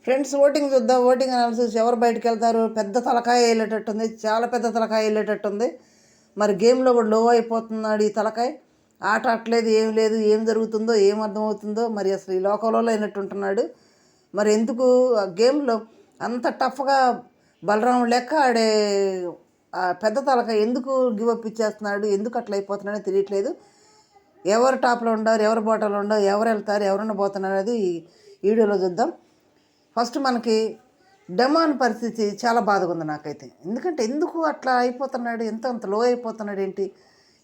Friends, voting చూద్దాం. Voting analysis ఎవరు బయటకు వెళ్తారు. పెద్ద తలకాయ వెళ్ళేటట్టుంది, చాలా పెద్ద తలకాయ వెళ్ళేటట్టుంది. మరి గేమ్లో కూడా లో అయిపోతున్నాడు ఈ తలకాయ. ఆట ఆటలేదు, ఏం లేదు, ఏం జరుగుతుందో ఏం అర్థమవుతుందో. మరి అసలు ఈ లోకంలో అయినట్టుంటున్నాడు. మరి ఎందుకు ఆ గేమ్లో అంత టఫ్గా బలరాముడు లెక్క ఆడే ఆ పెద్ద తలకాయ ఎందుకు గివప్ ఇచ్చేస్తున్నాడు, ఎందుకు అట్లా అయిపోతున్నాడో తెలియట్లేదు. ఎవరు టాప్లో ఉండరు, ఎవరు బాటంలో ఉండరు, ఎవరు వెళ్తారు, ఎవరన్నా పోతున్నారు అనేది ఈ వీడియోలో చూద్దాం. ఫస్ట్ మనకి డెమాన్ పరిస్థితి చాలా బాధగా ఉంది నాకైతే. ఎందుకంటే ఎందుకు అట్లా అయిపోతున్నాడు, అంత లో అయిపోతున్నాడు ఏంటి,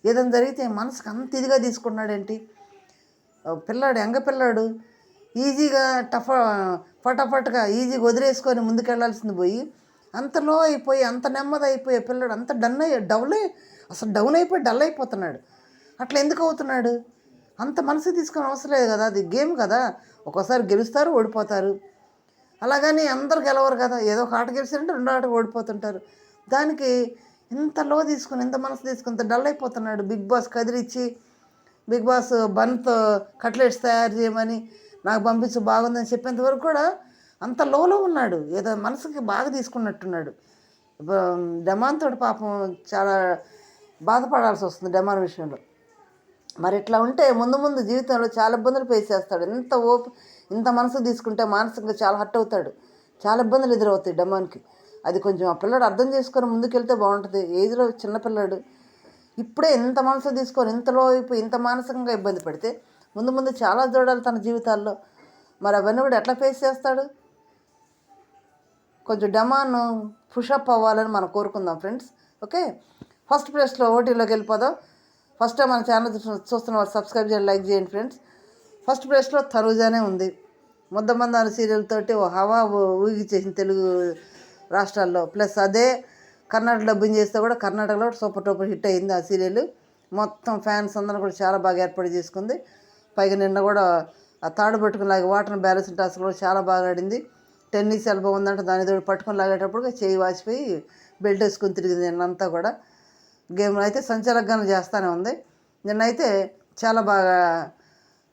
ఏదైనా జరిగితే మనసుకు అంత ఇదిగా తీసుకున్నాడు ఏంటి. పిల్లాడు, యంగ పిల్లాడు, ఈజీగా ఫటాఫట్గా ఈజీగా వదిలేసుకొని ముందుకెళ్లాల్సింది పోయి అంత లో అయిపోయి, అంత నెమ్మది అయిపోయే పిల్లాడు అంత డౌన్ అయిపోయి డల్ అయిపోతున్నాడు. అట్లా ఎందుకు అవుతున్నాడు? అంత మనసు తీసుకొని అవసరం లేదు కదా, అది గేమ్ కదా. ఒక్కోసారి గెలుస్తారు, ఓడిపోతారు. అలాగని అందరు గెలవరు కదా, ఏదో ఒక ఆట గెలిచారంటే రెండో ఆట ఓడిపోతుంటారు. దానికి ఇంత లో తీసుకుని, ఇంత మనసు తీసుకుని ఇంత డల్ అయిపోతున్నాడు. బిగ్ బాస్ కదిరిచ్చి, బిగ్ బాస్ బన్తో కట్లెట్స్ తయారు చేయమని నాకు పంపించు బాగుందని చెప్పేంత వరకు కూడా అంత లోలో ఉన్నాడు. ఏదో మనసుకి బాగా తీసుకున్నట్టున్నాడు. డెమాన్ తోటి పాపం చాలా బాధపడాల్సి వస్తుంది డెమాన్ విషయంలో. మరి ఇట్లా ఉంటే ముందు ముందు జీవితంలో చాలా ఇబ్బందులు ఫేస్ చేస్తాడు. ఇంత మనసు తీసుకుంటే మానసికంగా చాలా హర్ట్ అవుతాడు. చాలా ఇబ్బందులు ఎదురవుతాయి డెమాన్కి. అది కొంచెం ఆ పిల్లడు అర్థం చేసుకొని ముందుకెళ్తే బాగుంటుంది. ఏజ్లో చిన్నపిల్లాడు ఇప్పుడే ఇంత మనసు తీసుకొని ఇంతలో అయిపోయి ఇంత మానసికంగా ఇబ్బంది పడితే ముందు ముందు చాలా చూడాలి తన జీవితాల్లో. మరి అవన్నీ కూడా ఎట్లా ఫేస్ చేస్తాడు? కొంచెం డెమాన్ పుషప్ అవ్వాలని మనం కోరుకుందాం ఫ్రెండ్స్. ఓకే, ఫస్ట్ ప్లేస్లో ఓటీలోకి వెళ్ళిపోదాం. ఫస్ట్ టైం మన ఛానల్ చూస్తున్న వాళ్ళు సబ్స్క్రైబ్ చేయండి, లైక్ చేయండి ఫ్రెండ్స్. ఫస్ట్ ప్లేస్లో తనూజానే ఉంది. ముద్దమందాలు సీరియల్ తోటి హవా ఊగిచ్చేసింది తెలుగు రాష్ట్రాల్లో. ప్లస్ అదే కర్ణాటక డబ్బింగ్ చేస్తే కూడా కర్ణాటకలో సూపర్ టూపర్ హిట్ అయింది ఆ సీరియల్. మొత్తం ఫ్యాన్స్ అందరూ కూడా చాలా బాగా ఏర్పాటు చేసుకుంది. పైగా నిన్న కూడా ఆ తాడు పట్టుకుని లాగే వాటర్ బ్యాలెన్స్ టాస్ కూడా చాలా బాగా ఆడింది. టెన్నిస్ ఎల్బో ఉందంటే దాని తోటి పట్టుకుని లాగేటప్పుడు చేయి వాచిపోయి బెల్ట్ వేసుకుని తిరిగింది నిన్నంతా కూడా. గేమ్ అయితే సంచాలకంగా చేస్తూనే ఉంది. నిన్నైతే చాలా బాగా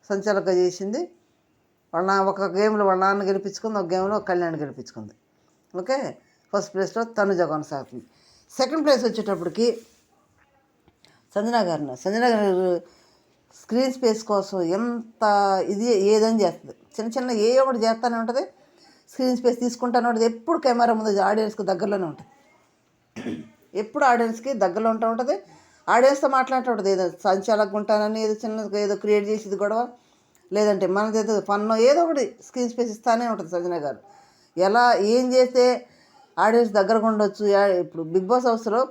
సంచాలకంగా చేసింది. ఒక గేమ్లో వాళ్ళ నాన్న గెలిపించుకుంది, ఒక గేమ్లో కళ్యాణ్ గెలిపించుకుంది. ఓకే, ఫస్ట్ ప్లేస్లో తనుజ కొనసాగుతుంది. సెకండ్ ప్లేస్ వచ్చేటప్పటికి సంజన గారు స్క్రీన్ స్పేస్ కోసం ఎంత ఇది ఏదని చేస్తుంది. చిన్న ఏ ఒకటి చేస్తూనే ఉంటుంది. స్క్రీన్ స్పేస్ తీసుకుంటూనే ఉంటుంది. ఎప్పుడు కెమెరా ముందు ఆడియన్స్కి దగ్గరలోనే ఉంటుంది. ఎప్పుడు ఆడియన్స్కి దగ్గరలో ఉంటుంది. ఆడియన్స్తో మాట్లాడుతూ ఉంటుంది. ఏదో సంచాలకు ఉంటానని ఏదో చిన్న ఏదో క్రియేట్ చేసేది గొడవ, లేదంటే మనది ఏదో పన్ను ఏదో ఒకటి స్క్రీన్ స్పేస్ ఇస్తానే ఉంటుంది సంజన గారు. ఎలా ఏం చేస్తే ఆడియన్స్ దగ్గరగా ఉండొచ్చు. ఇప్పుడు బిగ్ బాస్ హౌస్లో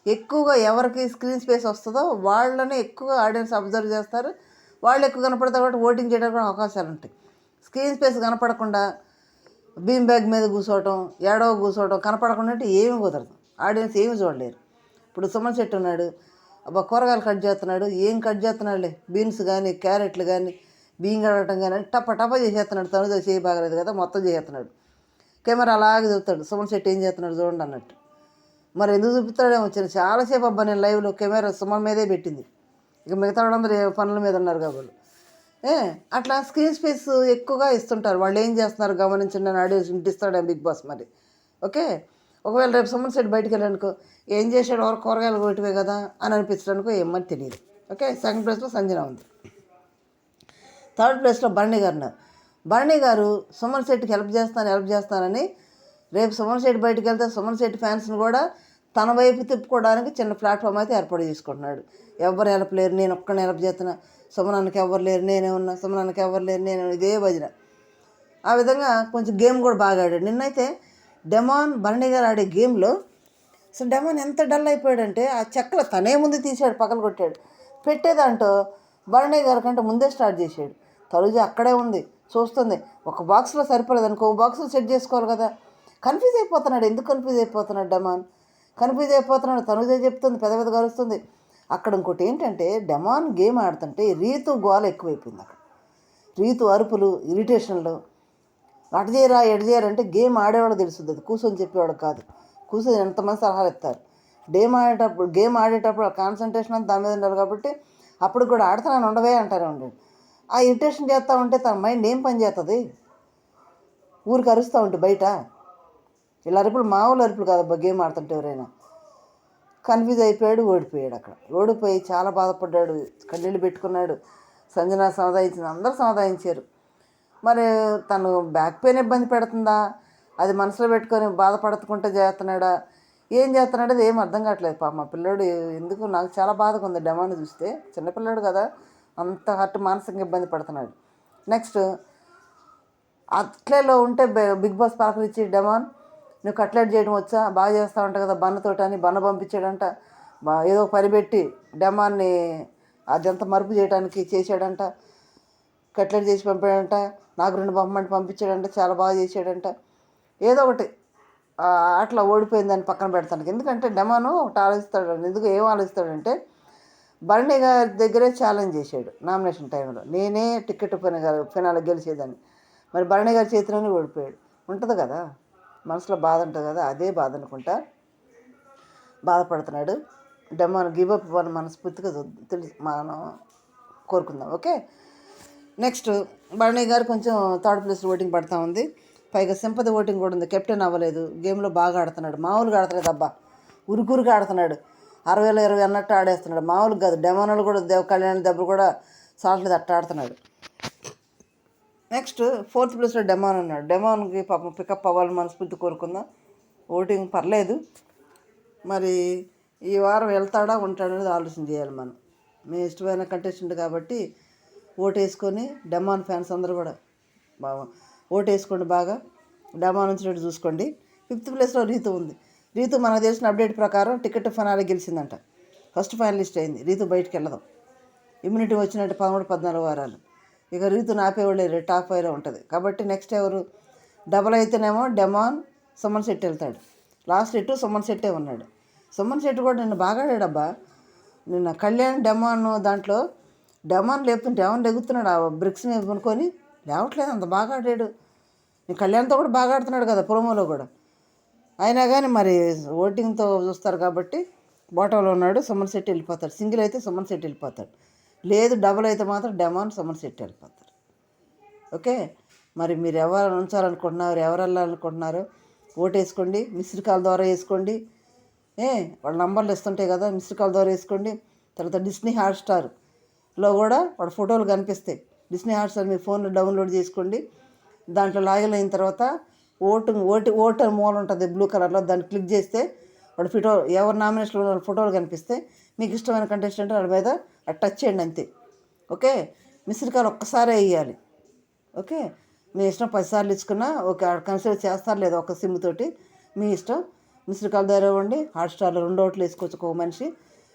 ఎక్కువగా ఎవరికి స్క్రీన్ స్పేస్ వస్తుందో వాళ్ళని ఎక్కువగా ఆడియన్స్ అబ్జర్వ్ చేస్తారు. వాళ్ళు ఎక్కువ కనపడతారు కాబట్టి ఓటింగ్ చేయడానికి కూడా అవకాశాలు ఉంటాయి. స్క్రీన్ స్పేస్ కనపడకుండా బీమ్ బ్యాగ్ మీద కూర్చోవటం, ఏడవ కూర్చోవటం, కనపడకుండా అంటే ఏమీ కుదరదు. ఆడియన్స్ ఏమి చూడలేరు. ఇప్పుడు సుమన్ శెట్టి ఉన్నాడు, అబ్బా కూరగాయలు కట్ చేస్తున్నాడు, ఏం కట్ చేస్తున్నాడులే, బీన్స్ కానీ క్యారెట్లు కానీ బియ్యం కడగటం కానీ టప చేసేస్తున్నాడు. తనుజ చేయి బాగలేదు కదా మొత్తం చేసేస్తున్నాడు. కెమెరా అలాగే చూస్తాడు, సుమన్ శెట్టి ఏం చేస్తున్నాడు చూడండి అన్నట్టు. మరి ఎందుకు చూపిస్తాడేమో వచ్చిన చాలాసేపు అబ్బా నేను లైవ్లో కెమెరా సుమన్ మీదే పెట్టింది. ఇక మిగతా వాళ్ళందరూ పనుల మీద ఉన్నారు కాబట్టి అట్లా స్క్రీన్ స్పేస్ ఎక్కువగా ఇస్తుంటారు. వాళ్ళు ఏం చేస్తున్నారు గమనించండి అని ఆడియన్స్ ఇంటిస్తాడు బిగ్ బాస్. మరి ఓకే, ఒకవేళ రేపు సుమన్ శెట్టి బయటికి వెళ్ళానుకో ఏం చేశాడు, ఎవరు కూరగాయలు కొట్టివే కదా అని అనిపించడానికో ఏమని తెలియదు. ఓకే, సెకండ్ ప్లేస్లో సంజన ఉంది. థర్డ్ ప్లేస్లో భరణి గారు సుమన్ శెట్టికి హెల్ప్ చేస్తానని రేపు సుమన్ శెట్టి బయటికి వెళ్తే సుమన్ శెట్టి ఫ్యాన్స్ని కూడా తన వైపు తిప్పుకోవడానికి చిన్న ప్లాట్ఫామ్ అయితే ఏర్పాటు చేసుకుంటున్నాడు. ఎవరు హెల్ప్ లేరు, నేను ఒక్కడిని హెల్ప్ చేస్తున్నా, సుమనానికి ఎవరు లేరు నేనే ఉన్నా, సుమనానికి ఎవరు లేరు నేను, ఇదే భజన. ఆ విధంగా కొంచెం గేమ్ కూడా బాగా ఆడాడు. నిన్నైతే డెమాన్ భరణి గారు ఆడే గేమ్లో అసలు డెమాన్ ఎంత డల్ అయిపోయాడంటే ఆ చెక్కలు తనే ముందు తీసాడు, పగలు కొట్టాడు. పెట్టేదాంట్లో భరణి గారి కంటే ముందే స్టార్ట్ చేశాడు. తనుజ అక్కడే ఉంది చూస్తుంది. ఒక బాక్స్లో సరిపోలేదు అనుకో, ఒక బాక్స్లో సెట్ చేసుకోవాలి కదా. కన్ఫ్యూజ్ అయిపోతున్నాడు. ఎందుకు కన్ఫ్యూజ్ అయిపోతున్నాడు డెమాన్? కన్ఫ్యూజ్ అయిపోతున్నాడు. తనుజ చెప్తుంది, పెద్ద కలుస్తుంది. అక్కడ ఇంకోటి ఏంటంటే డెమాన్ గేమ్ ఆడుతుంటే రీతు గోల ఎక్కువైపోయింది. అక్కడ రీతు అరుపులు, ఇరిటేషన్లు, అటు చేయరా ఎటు చేయరంటే గేమ్ ఆడేవాడు తెలుస్తుంది. అది కూర్చొని చెప్పేవాడు కాదు. కూర్చొని ఎంతమంది సలహాలు ఇస్తారు. గేమ్ ఆడేటప్పుడు కాన్సన్ట్రేషన్ అంతా దాని మీద ఉండాలి కాబట్టి అప్పుడు కూడా ఆడుతున్నాను ఉండవే అంటారే ఉండండి. ఆ ఇరిటేషన్ చేస్తూ ఉంటే తన మైండ్ ఏం పని చేస్తుంది? ఊరికి అరుస్తూ ఉంటే బయట. ఇలా అరుపులు మామూలు అరుపులు కాదబ్బా గేమ్ ఆడుతుంటే ఎవరైనా. కన్ఫ్యూజ్ అయిపోయాడు, ఓడిపోయాడు. అక్కడ ఓడిపోయి చాలా బాధపడ్డాడు, కన్నీళ్ళు పెట్టుకున్నాడు. సంజన సమాధానించింది, అందరూ సమాధానించారు. మరి తను బ్యాక్ పెయిన్ ఇబ్బంది పెడుతుందా, అది మనసులో పెట్టుకొని బాధపడుతుంటే చేస్తున్నాడా, ఏం చేస్తున్నాడు అది ఏం అర్థం కావట్లేదు. మా పిల్లోడు ఎందుకు నాకు చాలా బాధగా ఉంది డెమాన్ చూస్తే. చిన్నపిల్లాడు కదా, అంత మానసికంగా ఇబ్బంది పడుతున్నాడు. నెక్స్ట్ అట్లేలో ఉంటే బిగ్ బాస్ పలకరించి, డెమాన్ నువ్వు కట్లెట్ చేయడం వచ్చా, బాగా చేస్తూ ఉంటావు కదా బన్నతోటి అని బన్న పంపించాడంట. ఏదో పని పెట్టి డెమాన్ని అదంతా మరుపు చేయడానికి చేశాడంట. కట్లెట్ చేసి పంపాడంట, నాకు 2 పంపమంటే పంపించాడంట, చాలా బాగా చేశాడంట. ఏదో ఒకటి అట్లా ఓడిపోయిందని పక్కన పెడతాను. ఎందుకంటే డెమాను ఒకటి ఆలోచిస్తాడు. ఎందుకు ఏం ఆలోచిస్తాడంటే, భరణి గారి దగ్గరే ఛాలెంజ్ చేశాడు నామినేషన్ టైంలో, నేనే టికెట్ ఫినాల గెలిచేదాన్ని. మరి భరణి గారి చేతిలోనే ఓడిపోయాడు. ఉంటుంది కదా మనసులో బాధ ఉంటుంది కదా, అదే బాధ అనుకుంటా బాధపడుతున్నాడు. డెమాన్ గివప్ ఇవ్వాలని మనస్ఫూర్తిగా తెలిసి మనం కోరుకుందాం. ఓకే. నెక్స్ట్ భరణి గారు కొంచెం థర్డ్ ప్లేస్ ఓటింగ్ పడుతూ ఉంది. పైగా సింపతి ఓటింగ్ కూడా ఉంది. కెప్టెన్ అవ్వలేదు, గేమ్లో బాగా ఆడుతున్నాడు. మామూలుగా ఆడతలేదు అబ్బా, ఉరుకురుగా ఆడుతున్నాడు. 60లో 20 అన్నట్టు ఆడేస్తున్నాడు. మామూలుగా కాదు. డెమానోలు కూడా కళ్యాణ్ దెబ్బలు కూడా సాల్ట్లేదు, అట్ట ఆడుతున్నాడు. నెక్స్ట్ 4th ప్లేస్లో డెమాన్ ఉన్నాడు. డెమాన్కి పాపం పికప్ అవ్వాలని మనస్ఫూర్తి కోరుకుందాం. ఓటింగ్ పర్లేదు, మరి ఈ వారం వెళ్తాడా ఉంటాడా అనేది ఆలోచన చేయాలి మనం. మీ ఇష్టమైన కంటెస్టెంట్ కాబట్టి ఓటు వేసుకొని, డెమాన్ ఫ్యాన్స్ అందరూ కూడా బాగా ఓటు వేసుకోండి, బాగా డెమాన్ వచ్చినట్టు చూసుకోండి. 5th ప్లేస్లో రీతు ఉంది. రీతు మనకు తెలిసిన అప్డేట్ ప్రకారం టికెట్ ఫైనల్ గెలిచిందంట. ఫస్ట్ ఫైనలిస్ట్ అయింది. రీతు బయటికి వెళ్ళదాం. ఇమ్యూనిటీ వచ్చినట్టు 13-14 వారాలు. ఇక రీతుని ఆపేవాళ్ళు టాప్ 5లో ఉంటుంది. కాబట్టి నెక్స్ట్ ఎవరు డబల్ అయితేనేమో డెమాన్, సుమన్ శెట్టి వెళ్తాడు. లాస్ట్ 2 సుమన్ శెట్టే ఉన్నాడు. సుమన్ శెట్టి కూడా నిన్న బాగా ఆడాడబ్బా. నిన్న కళ్యాణ్ డెమాన్ దాంట్లో డెమాన్ లేపుతుంటే డెమాన్ లెగుతున్నాడు, ఆ బ్రిక్స్ మీద కొనుక్కొని లేవట్లేదు, అంత బాగా ఆడాడు. కళ్యాణ్తో కూడా బాగా ఆడుతున్నాడు కదా ప్రోమోలో కూడా. అయినా కానీ మరి ఓటింగ్తో చూస్తారు కాబట్టి బాటంలో ఉన్నాడు. సుమన్ శెట్టి వెళ్ళిపోతాడు. సింగిల్ అయితే సుమన్ శెట్టి వెళ్ళిపోతాడు, లేదు డబుల్ అయితే మాత్రం డెమాన్, సుమన్ శెట్టి వెళ్ళిపోతారు. ఓకే. మరి మీరు ఎవరు ఉంచాలనుకుంటున్నారు, ఎవరు వెళ్ళాలనుకుంటున్నారో ఓటు వేసుకోండి. మిస్డ్ కాల్ ద్వారా వేసుకోండి. వాళ్ళ నంబర్లు ఇస్తుంటాయి కదా, మిస్డ్ కాల్ ద్వారా వేసుకోండి. తర్వాత డిస్నీ హాట్స్టార్లో కూడా వాళ్ళ ఫోటోలు కనిపిస్తాయి. డిస్నీ హాట్స్టార్ మీ ఫోన్లో డౌన్లోడ్ చేసుకోండి. దాంట్లో లాగిన్ అయిన తర్వాత ఓటర్ మూల ఉంటుంది బ్లూ కలర్లో, దాన్ని క్లిక్ చేస్తే వాడు ఫోటో ఎవరు నామినేషన్లో వాళ్ళ ఫోటోలు కనిపిస్తే మీకు ఇష్టమైన కంటెస్టెంట్ వాళ్ళ మీద టచ్ చేయండి అంతే. ఓకే. మిస్డ్ కాల్ ఒక్కసారే వేయాలి. ఓకే. మీ ఇష్టం 10 సార్లు ఇచ్చుకున్నా ఓకే, కన్సిడర్ చేస్తారు లేదా ఒక సిమ్ తోటి మీ ఇష్టం. మిస్డ్ కాల్ ద్వారా ఇవ్వండి. హాట్స్టార్లో 2 ఓట్లు వేసుకోవచ్చు ఒక మనిషి,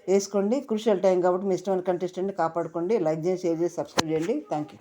వేసుకోండి. క్రూషియల్ టైం కాబట్టి మీ ఇష్టమైన కంటెస్టెంట్ని కాపాడుకోండి. లైక్ చేసి, షేర్ చేసి, సబ్స్క్రైబ్ చేయండి. Thank you.